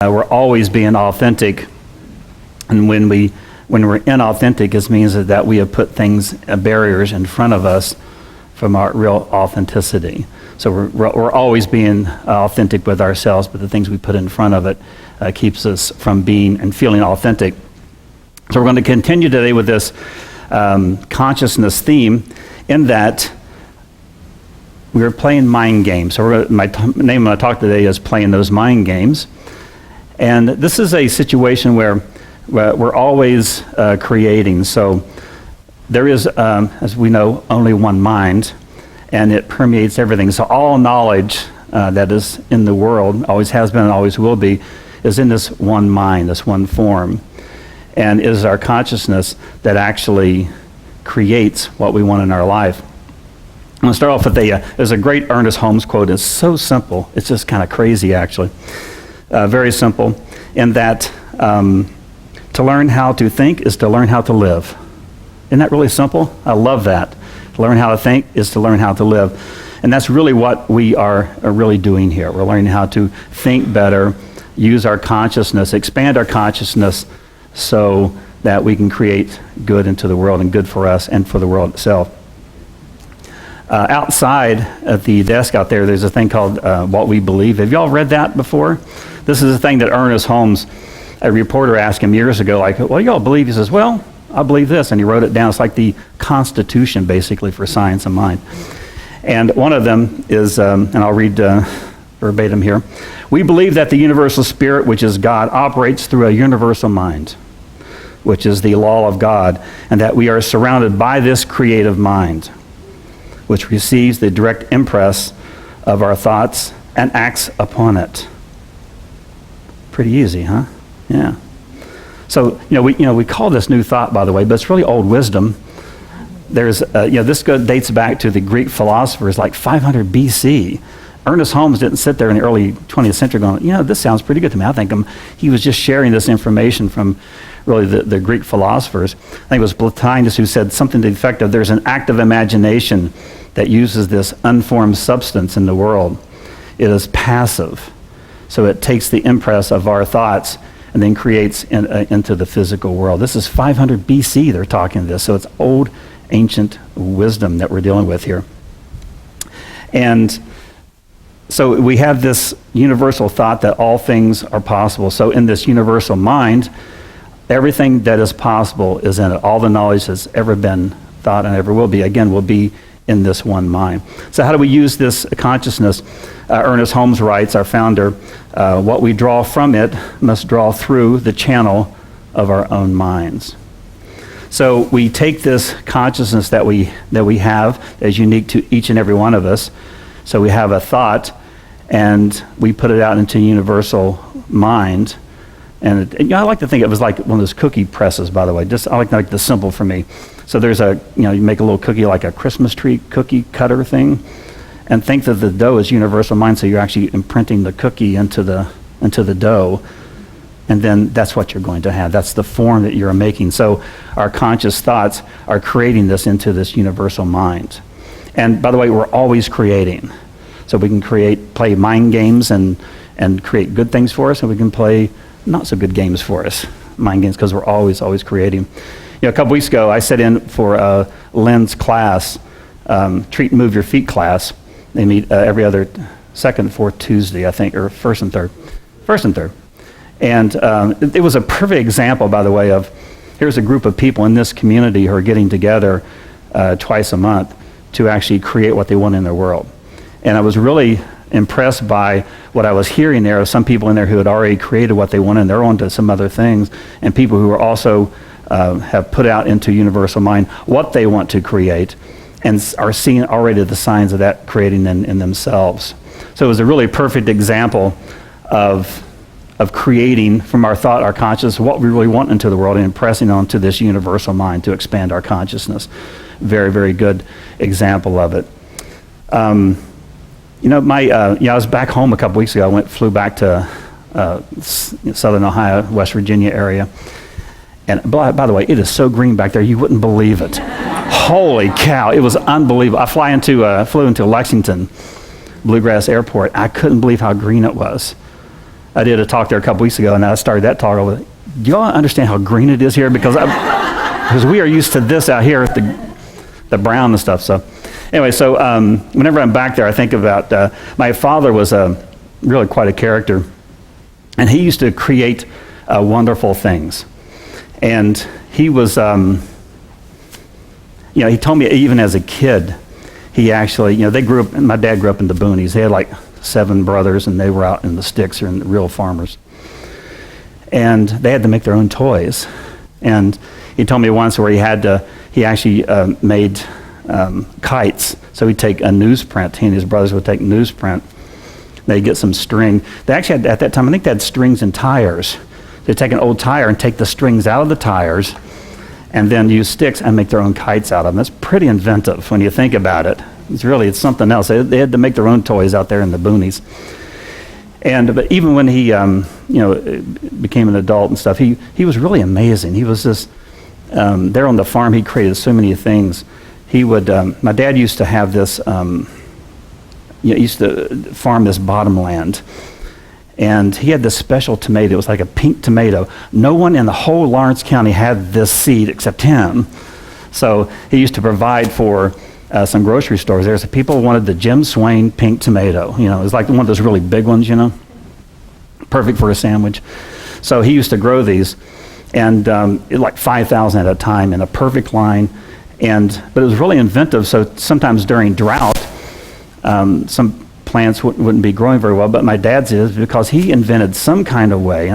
We're always being authentic, and when we're inauthentic, it means that we have put things, barriers in front of us from our real authenticity. So we're always being authentic with ourselves, but the things we put in front of it keeps us from being and feeling authentic. So we're going to continue today with this consciousness theme, in that we are playing mind games. So my name of my talk today is Playing Those Mind Games. And this is a situation where we're always creating. So there is, as we know, only one mind, and it permeates everything. So all knowledge that is in the world, always has been and always will be, is in this one mind, this one form. And it is our consciousness that actually creates what we want in our life. I'm going to start off with there's a great Ernest Holmes quote. It's so simple. It's just kind of crazy, actually. Very simple, in that to learn how to think is to learn how to live. Isn't that really simple? I love that. To learn how to think is to learn how to live. And that's really what we are really doing here. We're learning how to think better, use our consciousness, expand our consciousness so that we can create good into the world, and good for us and for the world itself. Outside at the desk out there, there's a thing called What We Believe. Have y'all read that before? This is a thing that Ernest Holmes, a reporter, asked him years ago, like, what do y'all believe? He says, well, I believe this. And he wrote it down. It's like the Constitution, basically, for science and mind. And one of them is, and I'll read verbatim here. We believe that the universal spirit, which is God, operates through a universal mind, which is the law of God, and that we are surrounded by this creative mind, which receives the direct impress of our thoughts and acts upon it. Pretty easy, huh? Yeah. So, we call this new thought, by the way, but it's really old wisdom. There's, this dates back to the Greek philosophers, like 500 BC. Ernest Holmes didn't sit there in the early 20th century going, this sounds pretty good to me. I think he was just sharing this information from really the Greek philosophers. I think it was Plotinus who said something to the effect of, there's an active imagination that uses this unformed substance in the world. It is passive. So it takes the impress of our thoughts and then creates into the physical world. This is 500 BC they're talking this. So it's old, ancient wisdom that we're dealing with here. And so we have this universal thought that all things are possible. So in this universal mind, everything that is possible is in it. All the knowledge that's ever been thought and ever will be, again, will be in this one mind. So how do we use this consciousness? Ernest Holmes writes, our founder, what we draw from it must draw through the channel of our own minds. So we take this consciousness that we have that is unique to each and every one of us. So we have a thought, and we put it out into universal mind. And I like to think it was like one of those cookie presses, by the way. I like the symbol for me. So there's you make a little cookie like a Christmas tree cookie cutter thing, and think that the dough is universal mind. So you're actually imprinting the cookie into the dough, and then that's what you're going to have. That's the form that you're making. So our conscious thoughts are creating this into this universal mind. And by the way, we're always creating. So we can play mind games and create good things for us, and we can play not so good games for us, mind games, because we're always creating. A couple weeks ago, I sat in for Lynn's class, Treat and Move Your Feet class. They meet every other second and fourth Tuesday, I think, or first and third. And it was a perfect example, by the way, of here's a group of people in this community who are getting together twice a month to actually create what they want in their world. And I was really impressed by what I was hearing there of some people in there who had already created what they wanted, and they're on to some other things, and people who are also have put out into universal mind what they want to create, and are seeing already the signs of that creating in themselves. So it was a really perfect example of creating from our thought, our consciousness, what we really want into the world, and impressing onto this universal mind to expand our consciousness. Very, very good example of it. I was back home a couple weeks ago. Flew back to Southern Ohio, West Virginia area. And by the way, it is so green back there, you wouldn't believe it. Holy cow, it was unbelievable. I flew into Lexington Bluegrass Airport. I couldn't believe how green it was. I did a talk there a couple weeks ago, and I started that talk with, do y'all understand how green it is here? Because we are used to this out here, the brown and stuff. So anyway, whenever I'm back there, I think about, my father was really quite a character, and he used to create wonderful things. And he was, he told me even as a kid, he actually, my dad grew up in the boonies. They had like 7 brothers, and they were out in the sticks or in the real farmers. And they had to make their own toys. And he told me once where he actually made kites. So he'd take a newsprint, he and his brothers would take newsprint. They'd get some string. They actually had, at that time, I think they had strings and tires. They'd take an old tire and take the strings out of the tires and then use sticks and make their own kites out of them. That's pretty inventive when you think about it. It's something else. They had to make their own toys out there in the boonies. But even when he, became an adult and stuff, he was really amazing. He was just, there on the farm, he created so many things. He would, my dad used to have this, used to farm this bottomland. And he had this special tomato. It was like a pink tomato. No one in the whole Lawrence County had this seed except him. So he used to provide for some grocery stores. There's people wanted the Jim Swain pink tomato. It was like one of those really big ones, perfect for a sandwich. So he used to grow these, and like 5,000 at a time in a perfect line. But it was really inventive. So sometimes during drought, some plants wouldn't be growing very well, but my dad's is because he invented some kind of way,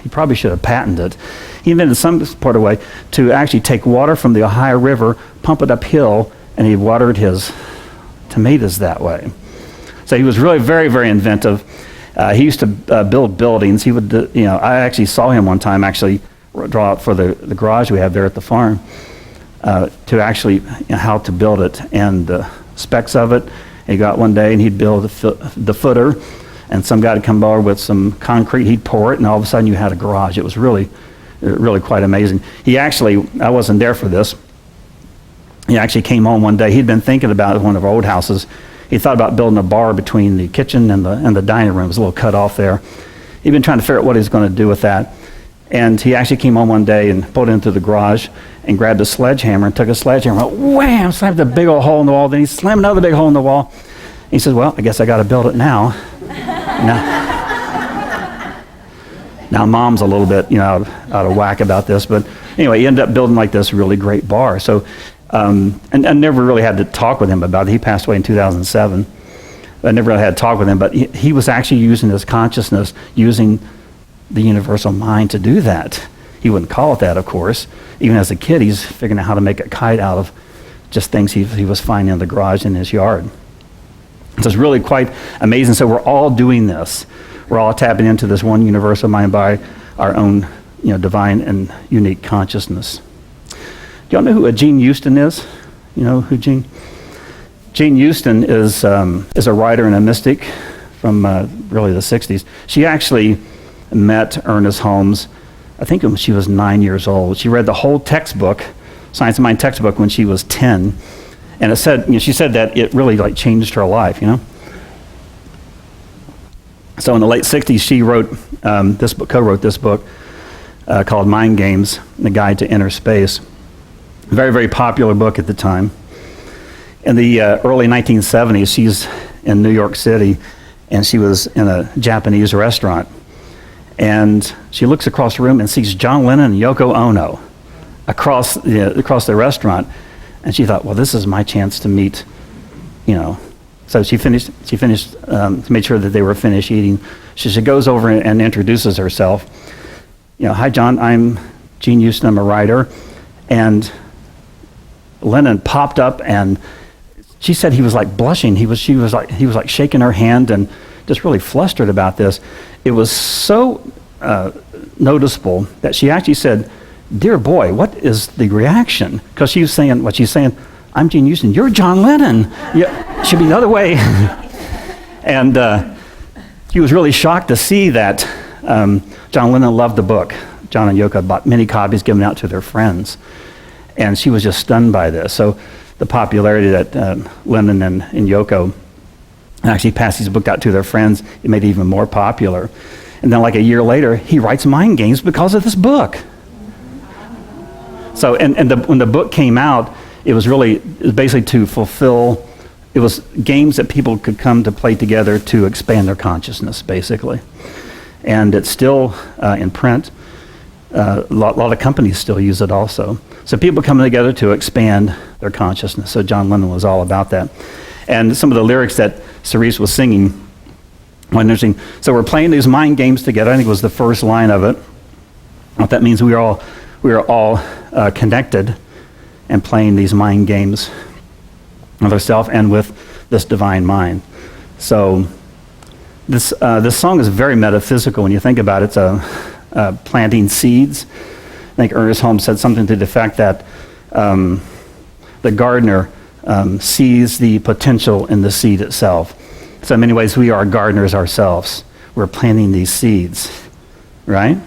he probably should have patented it. He invented some sort of way to actually take water from the Ohio River, pump it uphill, and he watered his tomatoes that way. So he was really very, very inventive. He used to build buildings. He would, I actually saw him one time actually draw up for the garage we have there at the farm to actually how to build it and the specs of it. He got one day and he'd build the footer, and some guy would come over with some concrete, he'd pour it, and all of a sudden you had a garage. It was really, really quite amazing. He actually, I wasn't there for this, he actually came home one day. He'd been thinking about one of our old houses. He thought about building a bar between the kitchen and the dining room. It was a little cut off there. He'd been trying to figure out what he was going to do with that. And he actually came home one day and pulled into the garage and grabbed a sledgehammer and took a sledgehammer, wham, slammed a big old hole in the wall. Then he slammed another big hole in the wall. And he says, well, I guess I got to build it now. Now Mom's a little bit, out of whack about this. But anyway, he ended up building like this really great bar. So, and I never really had to talk with him about it. He passed away in 2007. I never really had to talk with him, but he was actually using his consciousness, using the universal mind to do that. He wouldn't call it that, of course. Even as a kid, he's figuring out how to make a kite out of just things he was finding in the garage in his yard. So it's really quite amazing. So we're all doing this. We're all tapping into this one universal mind by our own, divine and unique consciousness. Do y'all know who Jean Houston is? You know who Jean? Jean Houston is a writer and a mystic from really the 60s. She actually met Ernest Holmes, I think when she was 9 years old. She read the whole textbook, Science of Mind textbook, when she was 10. And it said, she said that it really changed her life, So in the late 60s, she wrote co-wrote this book called Mind Games, The Guide to Inner Space. Very, very popular book at the time. In the early 1970s, she's in New York City, and she was in a Japanese restaurant. And she looks across the room and sees John Lennon and Yoko Ono across the restaurant. And she thought, well, this is my chance to meet, So she made sure that they were finished eating. She goes over and introduces herself. Hi, John, I'm Jean Houston, I'm a writer. And Lennon popped up, and she said he was blushing. He was shaking her hand and just really flustered about this. It was so noticeable that she actually said, dear boy, what is the reaction? Because she's saying, I'm Jean Houston, you're John Lennon. It should be the other way. And he was really shocked to see that John Lennon loved the book, John and Yoko had bought many copies, given out to their friends. And she was just stunned by this. So the popularity that Lennon and Yoko actually passed his book out to their friends, it made it even more popular. And then like a year later, he writes Mind Games because of this book. So, when the book came out, it was basically to fulfill, it was games that people could come to play together to expand their consciousness, basically. And it's still in print. A lot of companies still use it also. So people coming together to expand their consciousness. So John Lennon was all about that. And some of the lyrics that Cerise was singing were interesting. So we're playing these mind games together. I think it was the first line of it. What that means, we are all connected and playing these mind games with ourselves and with this divine mind. So this song is very metaphysical when you think about it. It's planting seeds. I think Ernest Holmes said something to the effect that the gardener sees the potential in the seed itself. So in many ways, we are gardeners ourselves. We're planting these seeds, right?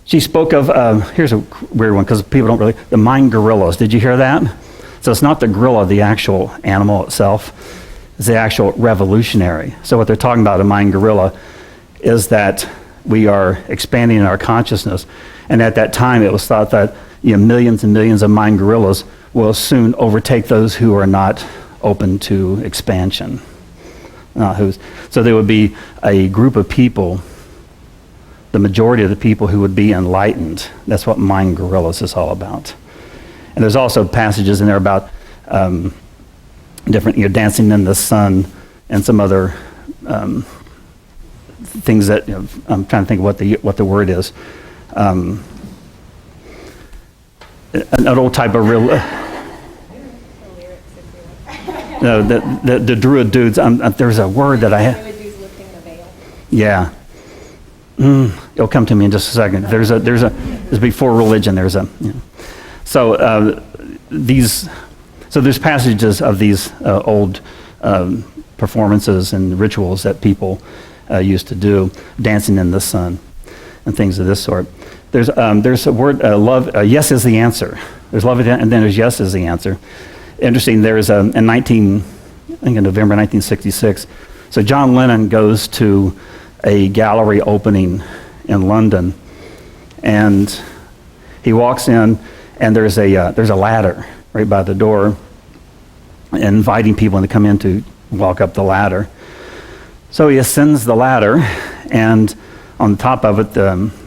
She spoke of, here's a weird one because people don't really, the mind gorillas. Did you hear that? So it's not the gorilla, the actual animal itself. It's the actual revolutionary. So what they're talking about, a mind gorilla, is that we are expanding our consciousness. And at that time, it was thought that millions and millions of mind gorillas will soon overtake those who are not open to expansion. So there would be a group of people, the majority of the people who would be enlightened. That's what mind gorillas is all about. And there's also passages in there about different, dancing in the sun and some other things that, I'm trying to think of what the word is. An old type of real... No, the Druid dudes, there's a word that I have. Druid dudes lifting the veil. Yeah. It'll come to me in just a second. There's before religion, there's a... So there's passages of these old performances and rituals that people used to do, dancing in the sun and things of this sort. There's a word, love, yes is the answer. There's love, and then there's yes is the answer. Interesting, there's in November 1966, so John Lennon goes to a gallery opening in London, and he walks in, and there's a ladder right by the door, inviting people to come in to walk up the ladder. So he ascends the ladder, and on the top of it,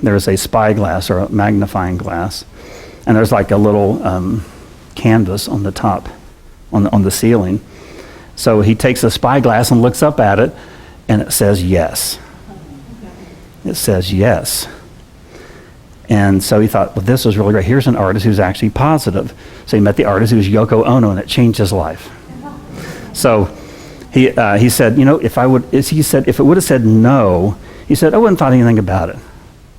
there's a spyglass or a magnifying glass, and there's like a little canvas on the top, on the ceiling. So he takes a spyglass and looks up at it, and it says yes. It says yes. And so he thought, well, this was really great. Here's an artist who's actually positive. So he met the artist who was Yoko Ono, and it changed his life. So he said, if it would have said no, he said, I wouldn't have thought anything about it.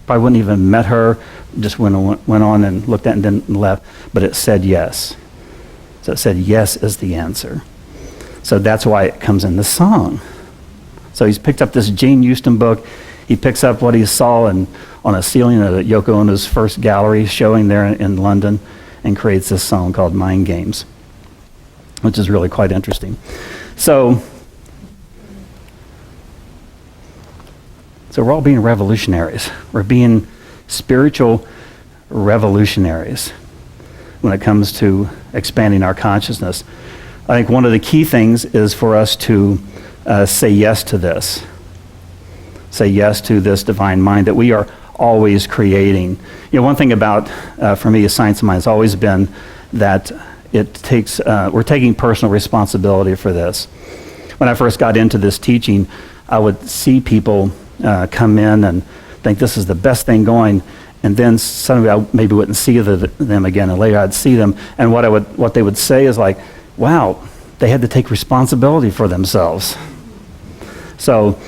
Probably wouldn't even met her, just went on and looked at it and then left. But it said yes. So it said yes is the answer. So that's why it comes in the song. So he's picked up this Jane Austen book. He picks up what he saw on a ceiling at Yoko Ono's first gallery showing there in London, and creates this song called Mind Games, which is really quite interesting. So we're all being revolutionaries. We're being spiritual revolutionaries when it comes to expanding our consciousness. I think one of the key things is for us to say yes to this. Say yes to this divine mind that we are always creating. One thing about, for me, a science of mind has always been that we're taking personal responsibility for this. When I first got into this teaching, I would see people come in and think this is the best thing going, and then suddenly I maybe wouldn't see them again, and later I'd see them, and what they would say is like, wow, they had to take responsibility for themselves. So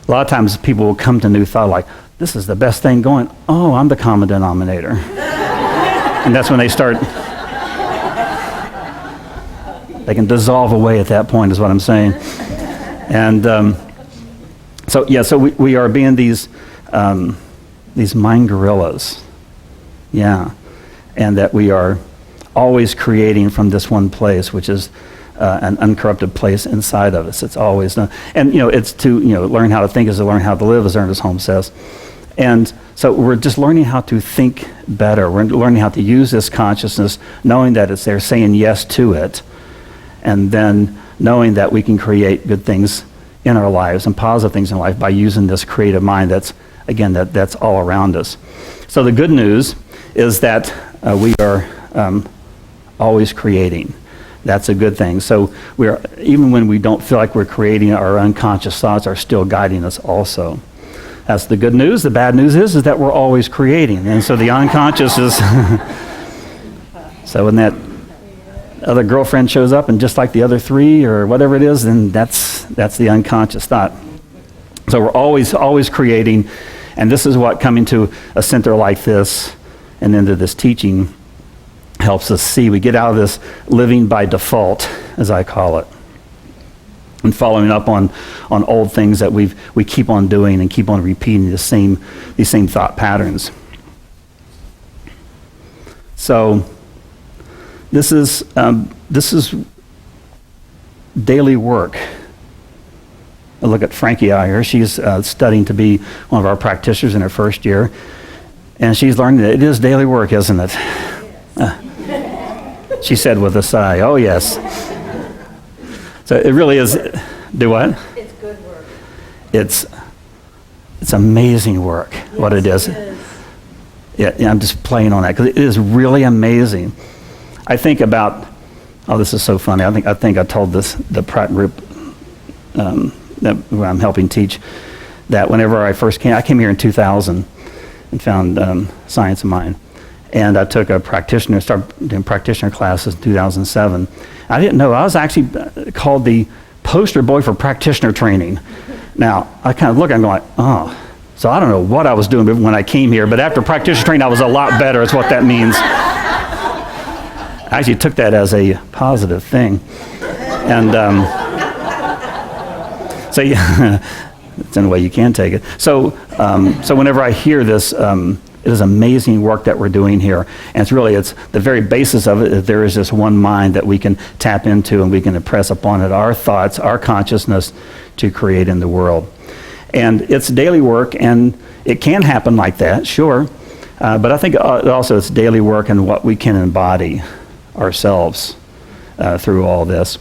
a lot of times people will come to New Thought like, this is the best thing going. Oh, I'm the common denominator. And that's when they can dissolve away at that point, is what I'm saying. And so we are being these These mind gorillas. Yeah. And that we are always creating from this one place, which is an uncorrupted place inside of us. It's always done. And, it's to, learn how to think is to learn how to live, as Ernest Holmes says. And so we're just learning how to think better. We're learning how to use this consciousness, knowing that it's there, saying yes to it, and then knowing that we can create good things in our lives and positive things in life by using this creative mind that's all around us. So the good news is that we are always creating. That's a good thing. So even when we don't feel like we're creating, our unconscious thoughts are still guiding us also. That's the good news. The bad news is that we're always creating. And so the unconscious is... So when that other girlfriend shows up and just like the other three or whatever it is, then that's the unconscious thought. So we're always creating. And this is what coming to a center like this and into this teaching helps us see. We get out of this living by default, as I call it, and following up on old things that we keep on doing and keep on repeating these same thought patterns. So this is daily work. I look at Frankie out here. She's studying to be one of our practitioners in her first year, and she's learning that it is daily work, isn't it? She said with a sigh, "Oh yes." So it really is. Do what? It's good work. It's amazing work. Yes, what it is. Yeah, I'm just playing on that because it is really amazing. I think about. Oh, this is so funny. I think I told the Pratt group that where I'm helping teach that whenever I first came, I came here in 2000 and found Science of Mind. And I took started doing practitioner classes in 2007. I didn't know, I was actually called the poster boy for practitioner training. Now, I kind of look, I'm going, oh, so I don't know what I was doing when I came here, but after practitioner training, I was a lot better, is what that means. I actually took that as a positive thing. And so, yeah, that's in a way you can take it. So whenever I hear this, it is amazing work that we're doing here. And it's the very basis of it, there is this one mind that we can tap into and we can impress upon it our thoughts, our consciousness to create in the world. And it's daily work, and it can happen like that, sure. But I think also it's daily work and what we can embody ourselves through all this.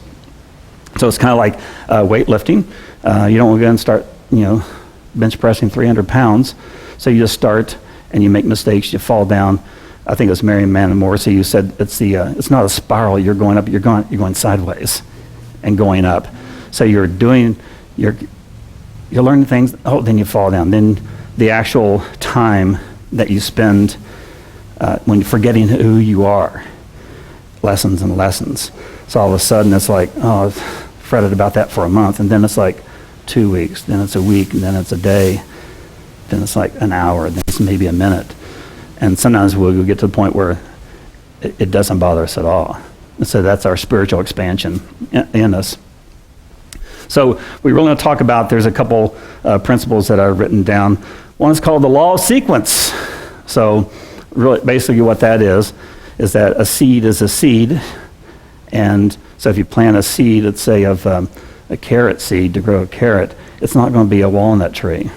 So it's kind of like weightlifting. You don't go and start, bench pressing 300 pounds. So you just start and you make mistakes, you fall down. I think it was Mary Mann and Morrissey who said it's not a spiral, you're going up, you're going sideways and going up. So you're learning things, then you fall down. Then the actual time that you spend when you're forgetting who you are, lessons and lessons. So all of a sudden it's like, oh, I've fretted about that for a month, and then it's like 2 weeks, then it's a week, and then it's a day, then it's like an hour, then it's maybe a minute. And sometimes we'll get to the point where it doesn't bother us at all. And so that's our spiritual expansion in us. So we really want to talk about, there's a couple principles that I've written down. One is called the law of sequence. So really, basically what that is that a seed is a seed. And so if you plant a seed, let's say of a carrot seed to grow a carrot, it's not going to be a walnut tree.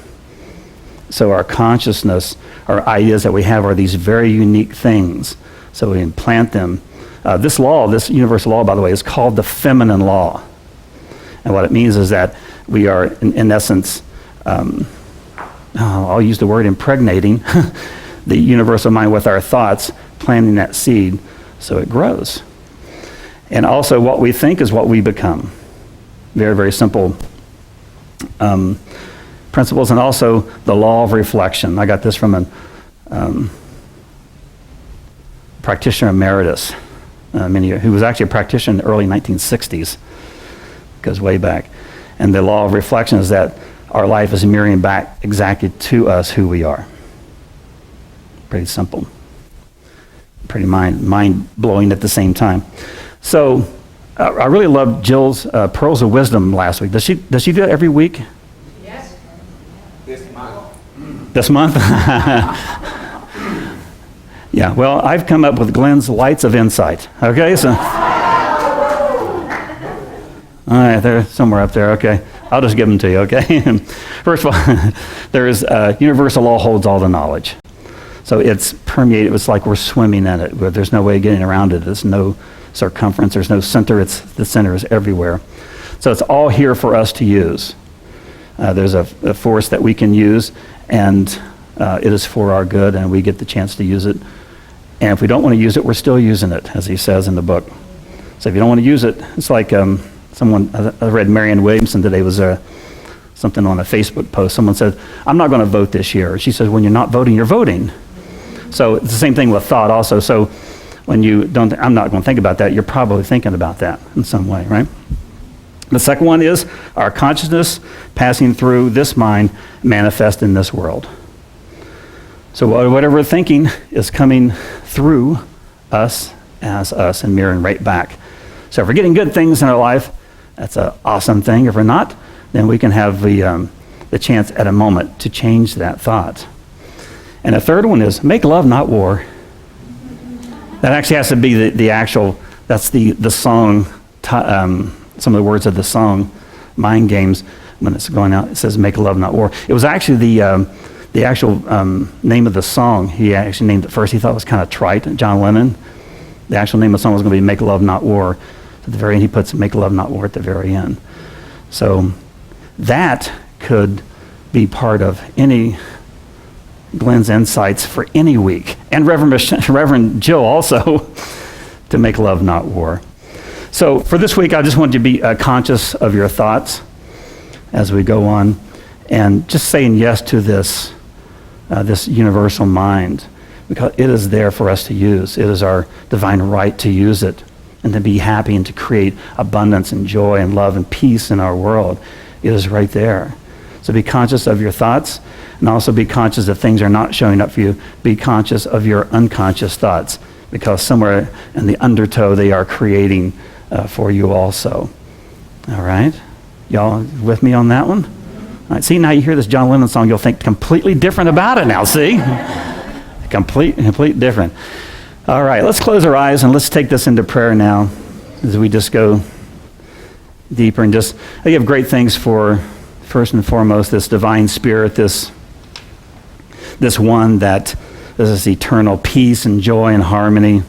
So our consciousness, our ideas that we have are these very unique things. So we can plant them. This law, this universal law, by the way, is called the feminine law. And what it means is that we are, in essence, I'll use the word impregnating the universal mind with our thoughts, planting that seed so it grows. And also what we think is what we become. Very, very simple principles. And also the law of reflection. I got this from a practitioner emeritus, who was actually a practitioner in the early 1960s. Goes way back. And the law of reflection is that our life is mirroring back exactly to us who we are. Pretty simple. Pretty mind-blowing at the same time. So I really loved Jill's Pearls of Wisdom last week. Does she do that every week? Yes. This month. This month? Yeah, well, I've come up with Glenn's Lights of Insight. Okay, so. All right, they're somewhere up there. Okay, I'll just give them to you, okay? First of all, there is universal law holds all the knowledge. So it's permeated. It's like we're swimming in it. There's no way of getting around it. There's no circumference. There's no center. The center is everywhere. So it's all here for us to use. There's a force that we can use, and it is for our good, and we get the chance to use it. And if we don't want to use it, we're still using it, as he says in the book. So if you don't want to use it, it's like I read Marianne Williamson today, was something on a Facebook post. Someone said, I'm not going to vote this year. She says, when you're not voting, you're voting. So it's the same thing with thought also. So when you don't, I'm not going to think about that, you're probably thinking about that in some way, right? The second one is our consciousness passing through this mind manifest in this world. So whatever we're thinking is coming through us as us and mirroring right back. So if we're getting good things in our life, that's an awesome thing. If we're not, then we can have the chance at a moment to change that thought. And the third one is make love, not war. That actually has to be the actual, that's the song, some of the words of the song, Mind Games, when it's going out, it says make love, not war. It was actually the actual name of the song. He actually named it first. He thought it was kind of trite, John Lennon. The actual name of the song was going to be Make Love, Not War. At the very end, he puts Make Love, Not War at the very end. So that could be part of any Glenn's insights for any week. And Reverend Jill also, to make love, not war. So for this week, I just want you to be conscious of your thoughts as we go on, and just saying yes to this universal mind, because it is there for us to use. It is our divine right to use it and to be happy and to create abundance and joy and love and peace in our world. It is right there. So be conscious of your thoughts, and also be conscious that things are not showing up for you. Be conscious of your unconscious thoughts, because somewhere in the undertow they are creating for you also. All right? Y'all with me on that one? All right, see, now you hear this John Lennon song, you'll think completely different about it now, see? Complete different. All right, let's close our eyes and let's take this into prayer now as we just go deeper and just, I give great thanks for, first and foremost, this divine spirit, this one that is this eternal peace and joy and harmony.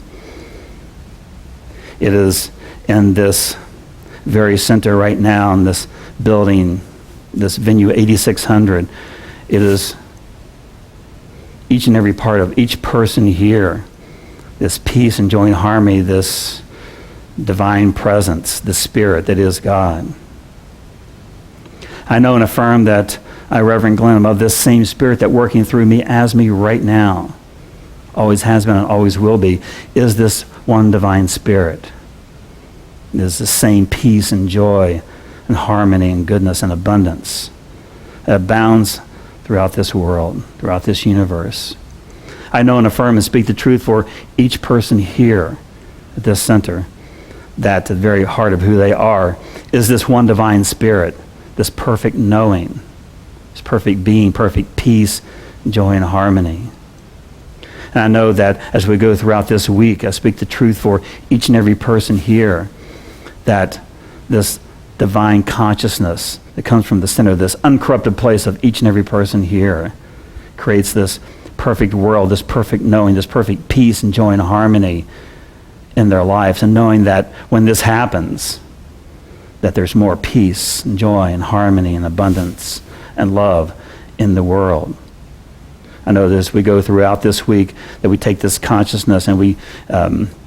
It is in this very center right now in this building, this venue 8600. It is each and every part of each person here, this peace and joy and harmony, this divine presence, the spirit that is God. I know and affirm that I, Reverend Glenn, am of this same spirit that working through me as me right now, always has been and always will be, is this one divine spirit. It is the same peace and joy and harmony and goodness and abundance that abounds throughout this world, throughout this universe. I know and affirm and speak the truth for each person here at this center, that at the very heart of who they are is this one divine spirit, this perfect knowing, this perfect being, perfect peace, joy, and harmony. And I know that as we go throughout this week, I speak the truth for each and every person here, that this divine consciousness that comes from the center, this uncorrupted place of each and every person here, creates this perfect world, this perfect knowing, this perfect peace and joy and harmony in their lives. And knowing that when this happens, that there's more peace and joy and harmony and abundance and love in the world. I know that as we go throughout this week, that we take this consciousness and we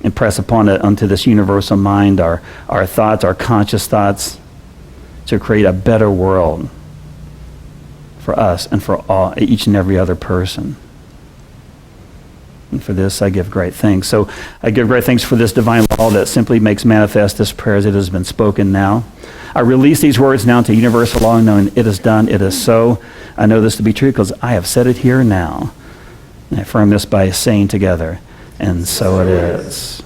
impress upon it onto this universal mind, our thoughts, our conscious thoughts, to create a better world for us and for each and every other person. And for this, I give great thanks. So I give great thanks for this divine law that simply makes manifest this prayer as it has been spoken now. I release these words now to universal law, knowing it is done, it is so. I know this to be true because I have said it here now. And I affirm this by saying together, and so it is.